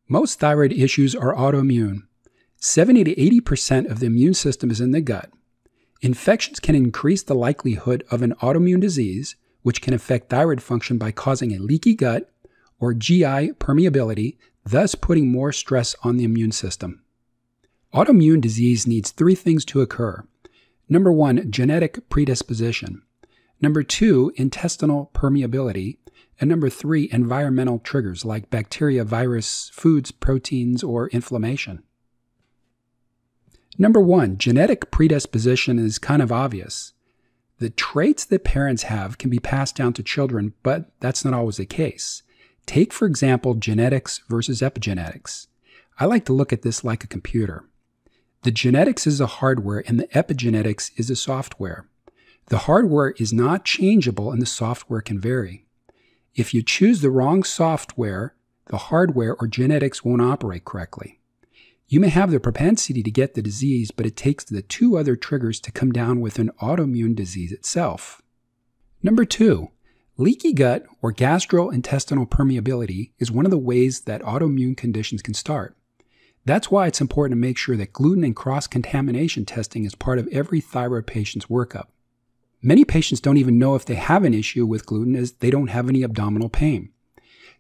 Most thyroid issues are autoimmune. 70 to 80% of the immune system is in the gut. Infections can increase the likelihood of an autoimmune disease, which can affect thyroid function by causing a leaky gut or GI permeability, thus putting more stress on the immune system. Autoimmune disease needs 3 things to occur. Number 1, genetic predisposition. Number 2, intestinal permeability. And number 3, environmental triggers like bacteria, virus, foods, proteins, or inflammation. Number 1, genetic predisposition is kind of obvious. The traits that parents have can be passed down to children, but that's not always the case. Take, for example, genetics versus epigenetics. I like to look at this like a computer. The genetics is the hardware and the epigenetics is the software. The hardware is not changeable and the software can vary. If you choose the wrong software, the hardware or genetics won't operate correctly. You may have the propensity to get the disease, but it takes the 2 other triggers to come down with an autoimmune disease itself. Number 2, leaky gut or gastrointestinal permeability is one of the ways that autoimmune conditions can start. That's why it's important to make sure that gluten and cross-contamination testing is part of every thyroid patient's workup. Many patients don't even know if they have an issue with gluten as they don't have any abdominal pain.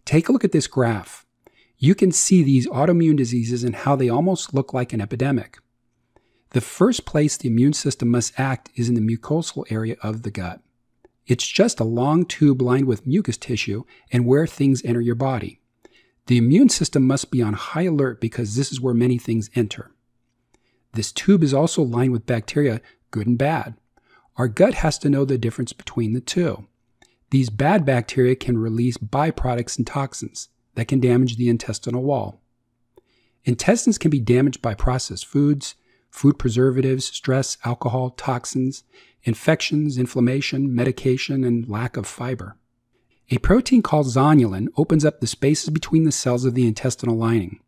Take a look at this graph. You can see these autoimmune diseases and how they almost look like an epidemic. The first place the immune system must act is in the mucosal area of the gut. It's just a long tube lined with mucus tissue and where things enter your body. The immune system must be on high alert because this is where many things enter. This tube is also lined with bacteria, good and bad. Our gut has to know the difference between the 2. These bad bacteria can release byproducts and toxins that can damage the intestinal wall. Intestines can be damaged by processed foods, food preservatives, stress, alcohol, toxins, infections, inflammation, medication, and lack of fiber. A protein called zonulin opens up the spaces between the cells of the intestinal lining.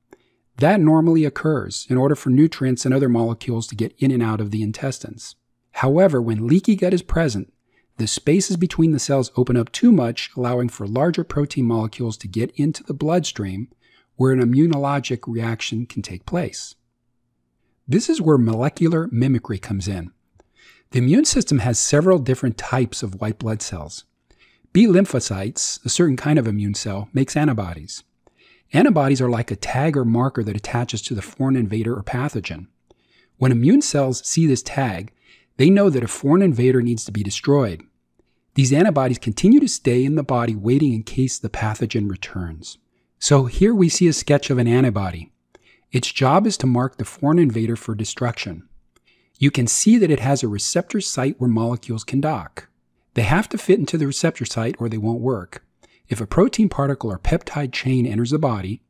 That normally occurs in order for nutrients and other molecules to get in and out of the intestines. However, when leaky gut is present, the spaces between the cells open up too much, allowing for larger protein molecules to get into the bloodstream, where an immunologic reaction can take place. This is where molecular mimicry comes in. The immune system has several different types of white blood cells. B lymphocytes, a certain kind of immune cell, makes antibodies. Antibodies are like a tag or marker that attaches to the foreign invader or pathogen. When immune cells see this tag, they know that a foreign invader needs to be destroyed. These antibodies continue to stay in the body waiting in case the pathogen returns. So here we see a sketch of an antibody. Its job is to mark the foreign invader for destruction. You can see that it has a receptor site where molecules can dock. They have to fit into the receptor site or they won't work. If a protein particle or peptide chain enters the body,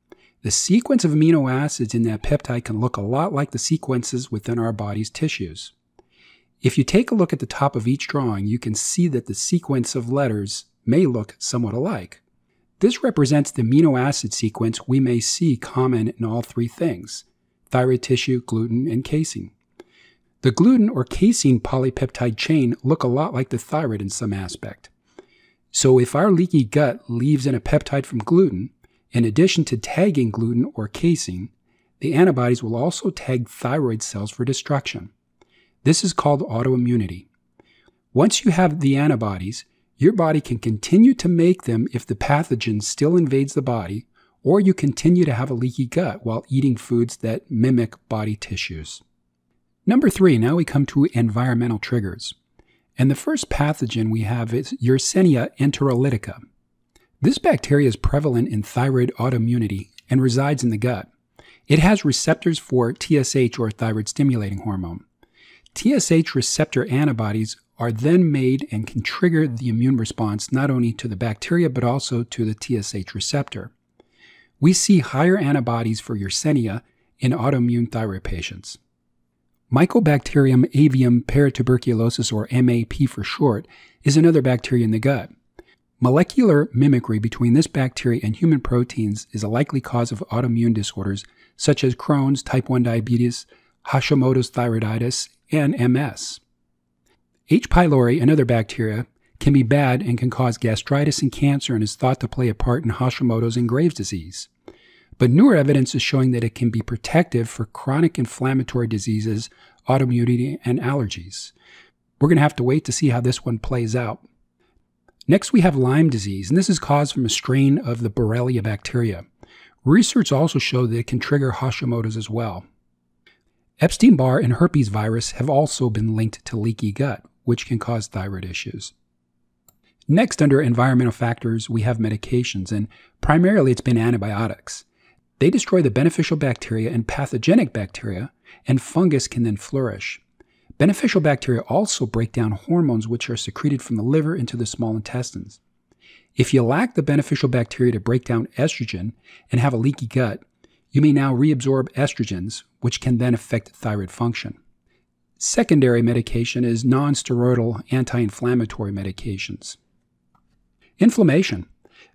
the sequence of amino acids in that peptide can look a lot like the sequences within our body's tissues. If you take a look at the top of each drawing, you can see that the sequence of letters may look somewhat alike. This represents the amino acid sequence we may see common in all 3 things: thyroid tissue, gluten, and casein. The gluten or casein polypeptide chain look a lot like the thyroid in some aspect. So if our leaky gut leaves in a peptide from gluten, in addition to tagging gluten or casein, the antibodies will also tag thyroid cells for destruction. This is called autoimmunity. Once you have the antibodies, your body can continue to make them if the pathogen still invades the body, or you continue to have a leaky gut while eating foods that mimic body tissues. Number 3, now we come to environmental triggers. And the first pathogen we have is Yersinia enterolytica. This bacteria is prevalent in thyroid autoimmunity and resides in the gut. It has receptors for TSH or thyroid stimulating hormone. TSH receptor antibodies are then made and can trigger the immune response not only to the bacteria but also to the TSH receptor. We see higher antibodies for Yersinia in autoimmune thyroid patients. Mycobacterium avium paratuberculosis, or MAP for short, is another bacteria in the gut. Molecular mimicry between this bacteria and human proteins is a likely cause of autoimmune disorders such as Crohn's, type 1 diabetes, Hashimoto's thyroiditis, and MS. H. pylori, another bacteria, can be bad and can cause gastritis and cancer and is thought to play a part in Hashimoto's and Graves' disease. But newer evidence is showing that it can be protective for chronic inflammatory diseases, autoimmunity, and allergies. We're going to have to wait to see how this one plays out. Next, we have Lyme disease, and this is caused from a strain of the Borrelia bacteria. Research also showed that it can trigger Hashimoto's as well. Epstein-Barr and herpes virus have also been linked to leaky gut, which can cause thyroid issues. Next, under environmental factors, we have medications, and primarily it's been antibiotics. They destroy the beneficial bacteria and pathogenic bacteria, and fungus can then flourish. Beneficial bacteria also break down hormones which are secreted from the liver into the small intestines. If you lack the beneficial bacteria to break down estrogen and have a leaky gut, you may now reabsorb estrogens, which can then affect thyroid function. Secondary medication is non-steroidal anti-inflammatory medications. Inflammation.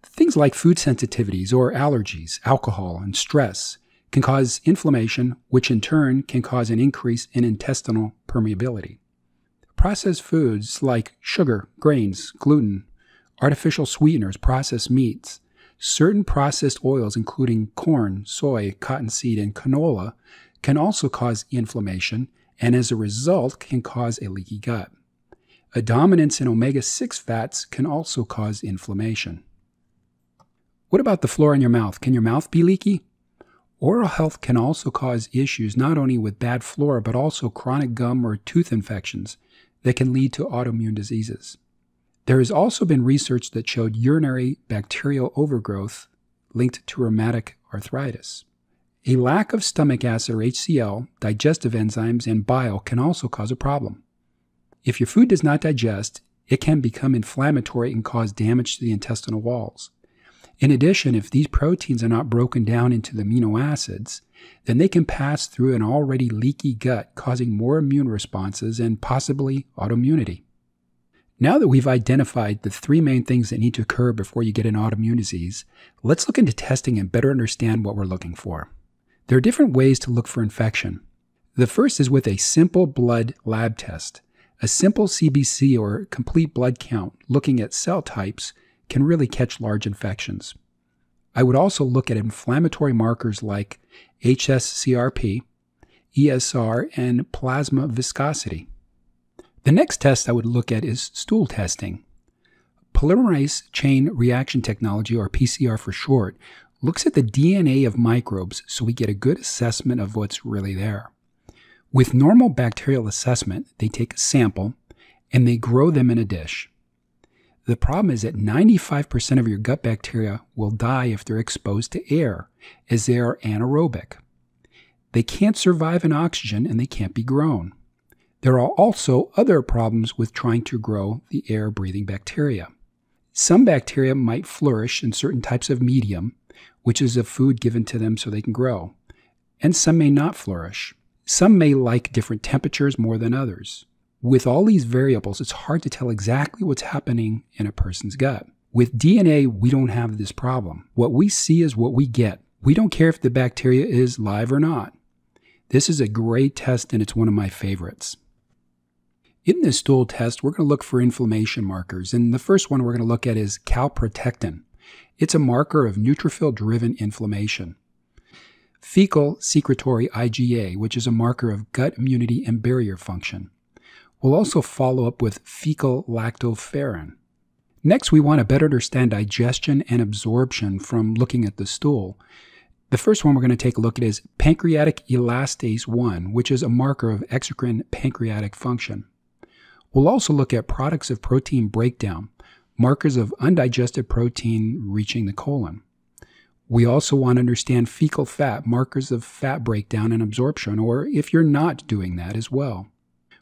Things like food sensitivities or allergies, alcohol, and stress can cause inflammation, which in turn can cause an increase in intestinal permeability. Processed foods like sugar, grains, gluten, artificial sweeteners, processed meats, certain processed oils including corn, soy, cottonseed, and canola can also cause inflammation and as a result can cause a leaky gut. A dominance in omega-6 fats can also cause inflammation. What about the flora in your mouth? Can your mouth be leaky? Oral health can also cause issues not only with bad flora, but also chronic gum or tooth infections that can lead to autoimmune diseases. There has also been research that showed urinary bacterial overgrowth linked to rheumatic arthritis. A lack of stomach acid or HCl, digestive enzymes, and bile can also cause a problem. If your food does not digest, it can become inflammatory and cause damage to the intestinal walls. In addition, if these proteins are not broken down into the amino acids, then they can pass through an already leaky gut, causing more immune responses and possibly autoimmunity. Now that we've identified the three main things that need to occur before you get an autoimmune disease, let's look into testing and better understand what we're looking for. There are different ways to look for infection. The first is with a simple blood lab test. A simple CBC or complete blood count looking at cell types can really catch large infections. I would also look at inflammatory markers like hsCRP, ESR, and plasma viscosity. The next test I would look at is stool testing. Polymerase chain reaction technology, or PCR for short, looks at the DNA of microbes so we get a good assessment of what's really there. With normal bacterial assessment, they take a sample and they grow them in a dish. The problem is that 95% of your gut bacteria will die if they're exposed to air, as they are anaerobic. They can't survive in oxygen and they can't be grown. There are also other problems with trying to grow the air-breathing bacteria. Some bacteria might flourish in certain types of medium, which is a food given to them so they can grow, and some may not flourish. Some may like different temperatures more than others. With all these variables, it's hard to tell exactly what's happening in a person's gut. With DNA, we don't have this problem. What we see is what we get. We don't care if the bacteria is live or not. This is a great test and it's one of my favorites. In this stool test, we're going to look for inflammation markers, and the first one we're going to look at is calprotectin. It's a marker of neutrophil-driven inflammation. Fecal secretory IgA, which is a marker of gut immunity and barrier function. We'll also follow up with fecal lactoferrin. Next, we want to better understand digestion and absorption from looking at the stool. The first one we're going to take a look at is pancreatic elastase 1, which is a marker of exocrine pancreatic function. We'll also look at products of protein breakdown, markers of undigested protein reaching the colon. We also want to understand fecal fat, markers of fat breakdown and absorption, or if you're not doing that as well.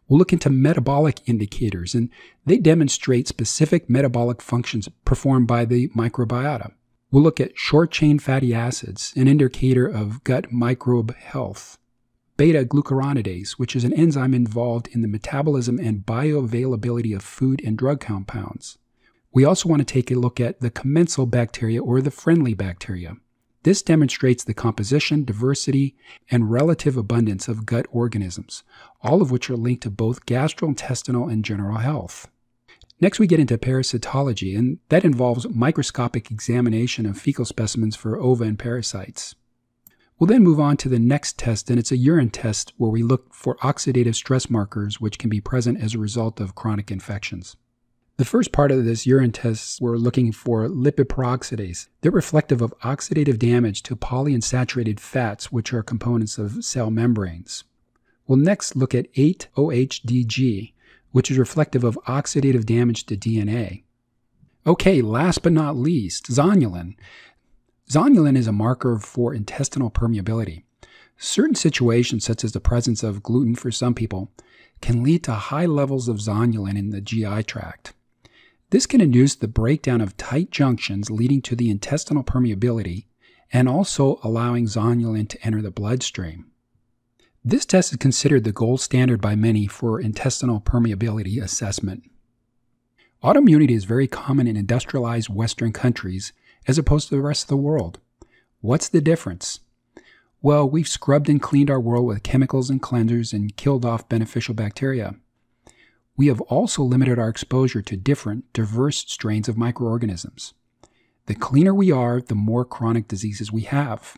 We'll look into metabolic indicators, and they demonstrate specific metabolic functions performed by the microbiota. We'll look at short-chain fatty acids, an indicator of gut microbe health. Beta-glucuronidase, which is an enzyme involved in the metabolism and bioavailability of food and drug compounds. We also want to take a look at the commensal bacteria or the friendly bacteria. This demonstrates the composition, diversity, and relative abundance of gut organisms, all of which are linked to both gastrointestinal and general health. Next, we get into parasitology, and that involves microscopic examination of fecal specimens for ova and parasites. We'll then move on to the next test, and it's a urine test where we look for oxidative stress markers which can be present as a result of chronic infections. The first part of this urine test, we're looking for lipid peroxidase. They're reflective of oxidative damage to polyunsaturated fats, which are components of cell membranes. We'll next look at 8-OHDG, which is reflective of oxidative damage to DNA. Okay, last but not least, zonulin. Zonulin is a marker for intestinal permeability. Certain situations, such as the presence of gluten for some people, can lead to high levels of zonulin in the GI tract. This can induce the breakdown of tight junctions, leading to the intestinal permeability and also allowing zonulin to enter the bloodstream. This test is considered the gold standard by many for intestinal permeability assessment. Autoimmunity is very common in industrialized Western countries as opposed to the rest of the world. What's the difference? Well, we've scrubbed and cleaned our world with chemicals and cleansers and killed off beneficial bacteria. We have also limited our exposure to different, diverse strains of microorganisms. The cleaner we are, the more chronic diseases we have.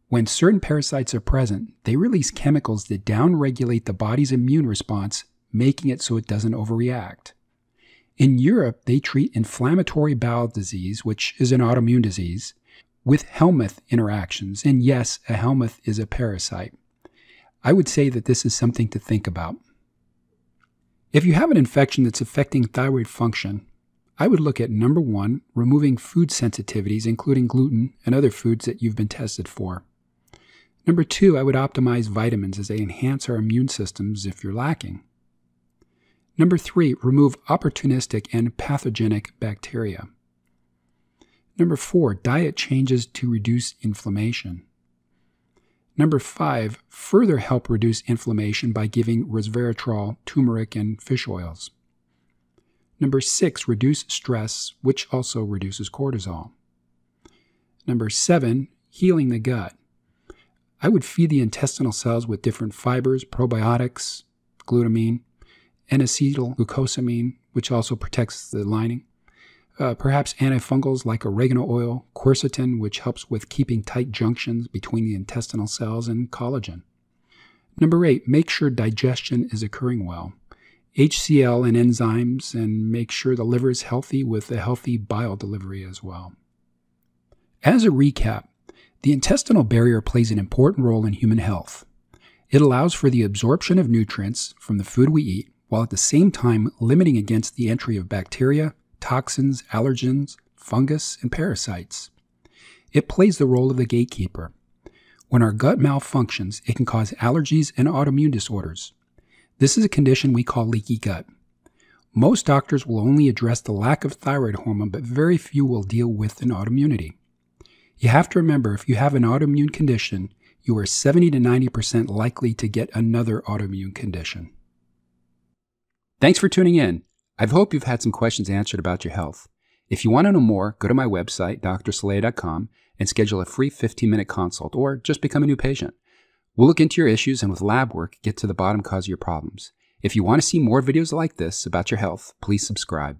When certain parasites are present, they release chemicals that downregulate the body's immune response, making it so it doesn't overreact. In Europe, they treat inflammatory bowel disease, which is an autoimmune disease, with helminth interactions. And yes, a helminth is a parasite. I would say that this is something to think about. If you have an infection that's affecting thyroid function, I would look at number 1, removing food sensitivities, including gluten and other foods that you've been tested for. Number 2, I would optimize vitamins as they enhance our immune systems if you're lacking. Number 3, remove opportunistic and pathogenic bacteria. Number 4, diet changes to reduce inflammation. Number 5, further help reduce inflammation by giving resveratrol, turmeric, and fish oils. Number 6, reduce stress, which also reduces cortisol. Number 7, healing the gut. I would feed the intestinal cells with different fibers, probiotics, glutamine, N-acetylglucosamine, which also protects the lining. Perhaps antifungals like oregano oil, quercetin, which helps with keeping tight junctions between the intestinal cells, and collagen. Number 8, make sure digestion is occurring well. HCl and enzymes, and make sure the liver is healthy with a healthy bile delivery as well. As a recap, the intestinal barrier plays an important role in human health. It allows for the absorption of nutrients from the food we eat, while at the same time limiting against the entry of bacteria, toxins, allergens, fungus, and parasites. It plays the role of the gatekeeper. When our gut malfunctions, it can cause allergies and autoimmune disorders. This is a condition we call leaky gut. Most doctors will only address the lack of thyroid hormone, but very few will deal with an autoimmunity. You have to remember, if you have an autoimmune condition, you are 70 to 90% likely to get another autoimmune condition. Thanks for tuning in. I hope you've had some questions answered about your health. If you want to know more, go to my website, drcelaya.com, and schedule a free 15-minute consult, or just become a new patient. We'll look into your issues and with lab work, get to the bottom cause of your problems. If you want to see more videos like this about your health, please subscribe.